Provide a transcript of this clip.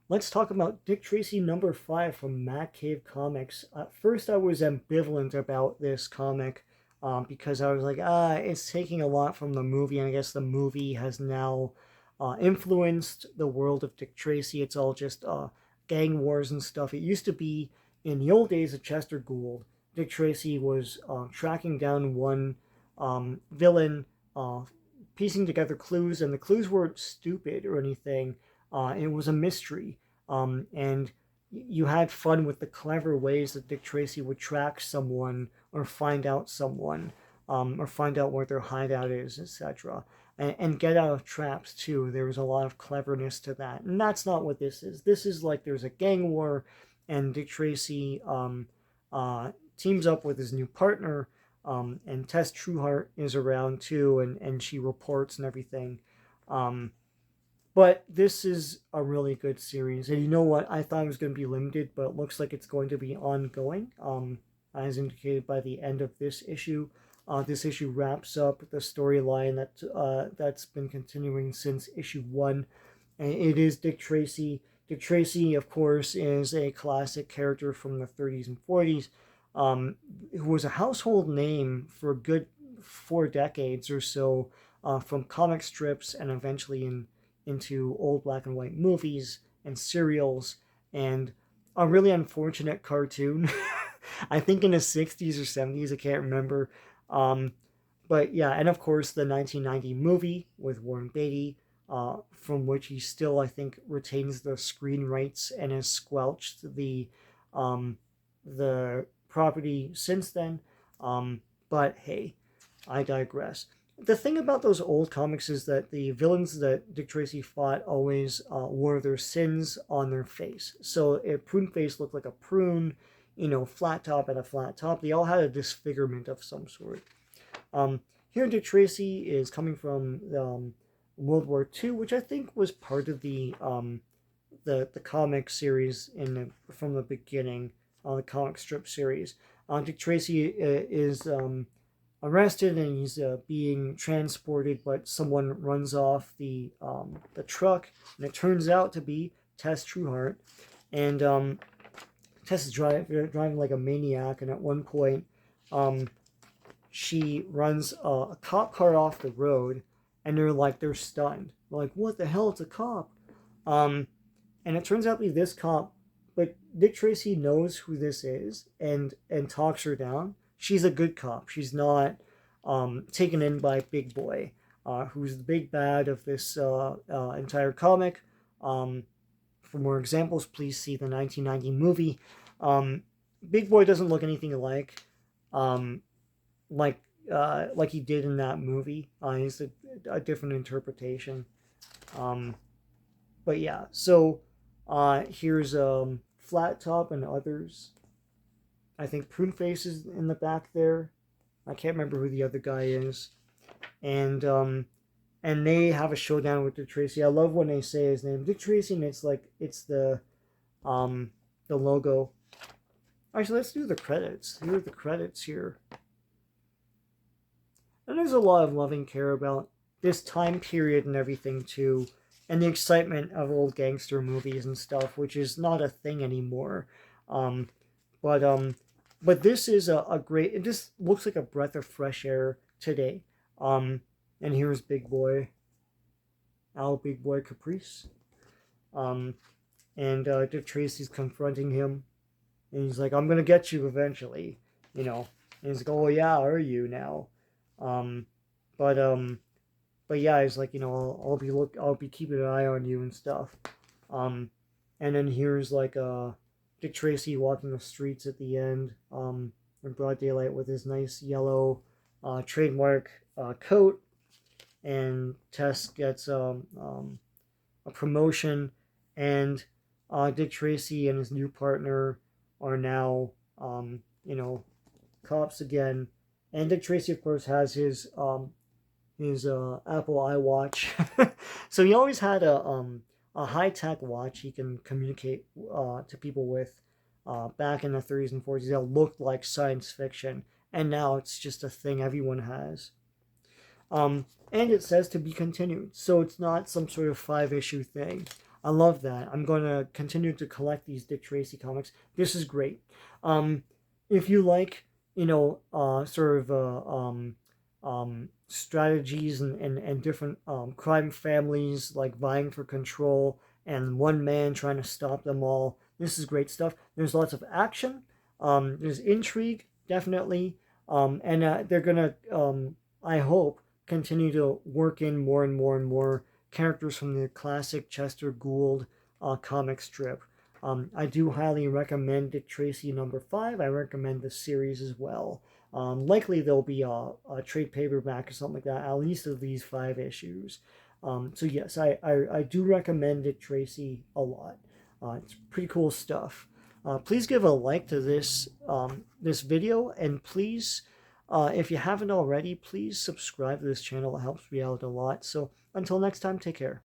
let's talk about Dick Tracy number 5 from Matt Cave Comics. At first, I was ambivalent about this comic because I was like, it's taking a lot from the movie, and I guess the movie has now influenced the world of Dick Tracy. It's all just gang wars and stuff. It used to be in the old days of Chester Gould. Dick Tracy was tracking down one villain, uh, piecing together clues, and the clues weren't stupid or anything. It was a mystery, and you had fun with the clever ways that Dick Tracy would track someone or find out someone, or find out where their hideout is, etc. And get out of traps too. There was a lot of cleverness to that, and that's not what this is. This is like there's a gang war, and Dick Tracy teams up with his new partner, and Tess Trueheart is around too, and she reports and everything. Um, but this is a really good series. And you know what? I thought it was going to be limited, but it looks like it's going to be ongoing, as indicated by the end of this issue. This issue wraps up the storyline that's been continuing since issue 1. And it is Dick Tracy. Dick Tracy, of course, is a classic character from the 30s and 40s, who was a household name for a good 4 decades or so, from comic strips and eventually into old black and white movies and serials, and a really unfortunate cartoon. I think in the 60s or 70s, I can't remember. Um, but yeah, and of course the 1990 movie with Warren Beatty, from which he still, I think, retains the screen rights and has squelched um, the property since then. But hey, I digress. The thing about those old comics is that the villains that Dick Tracy fought always wore their sins on their face. So a prune face looked like a prune, flat top and a flat top. They all had a disfigurement of some sort. Here, Dick Tracy is coming from World War II, which I think was part of the comic series from the beginning, the comic strip series. Dick Tracy is arrested, and he's being transported, but someone runs off the truck, and it turns out to be Tess Trueheart. And Tess is driving like a maniac, and at one point, she runs a cop car off the road, and they're stunned. They're like, "What the hell? It's a cop!" Um, and it turns out to be this cop, but Dick Tracy knows who this is, and talks her down. She's a good cop. She's not taken in by Big Boy, who's the big bad of this entire comic. For more examples, please see the 1990 movie. Big Boy doesn't look anything um, like he did in that movie. He's a different interpretation. Um, but yeah, so here's Flat Top and others. I think Pruneface is in the back there. I can't remember who the other guy is. And they have a showdown with Dick Tracy. I love when they say his name, Dick Tracy, and it's the logo. Actually, let's do the credits. Here are the credits here. And there's a lot of love and care about this time period and everything too, and the excitement of old gangster movies and stuff, which is not a thing anymore. Um, but this is a great. It just looks like a breath of fresh air today. Um, and here's Big Boy, Big Boy Caprice. Um, and Dick Tracy's confronting him, and he's like, "I'm gonna get you eventually," you know. And he's like, "Oh yeah, are you now?" Um, but yeah, he's like, I'll be keeping an eye on you and stuff. Um, and then here's like Dick Tracy walking the streets at the end, in broad daylight with his nice yellow trademark coat, and Tess gets a promotion, and Dick Tracy and his new partner are now cops again, and Dick Tracy, of course, has his Apple iWatch. So he always had a high tech watch he can communicate to people with. Back in the 30s and 40s, that looked like science fiction, and now it's just a thing everyone has. And it says to be continued, so it's not some sort of 5-issue thing. I love that. I'm going to continue to collect these Dick Tracy comics. This is great. Um, if you like, sort of strategies and different crime families like vying for control and one man trying to stop them all, this is great stuff. There's lots of action. There's intrigue, definitely. And they're going to, I hope, continue to work in more and more and more characters from the classic Chester Gould comic strip. I do highly recommend Dick Tracy #5. I recommend the series as well. Likely there'll be a trade paperback or something like that, at least of these 5 issues. So yes, I do recommend Dick Tracy a lot. It's pretty cool stuff. Please give a like to this video, and please, if you haven't already, please subscribe to this channel. It helps me out a lot. So until next time, take care.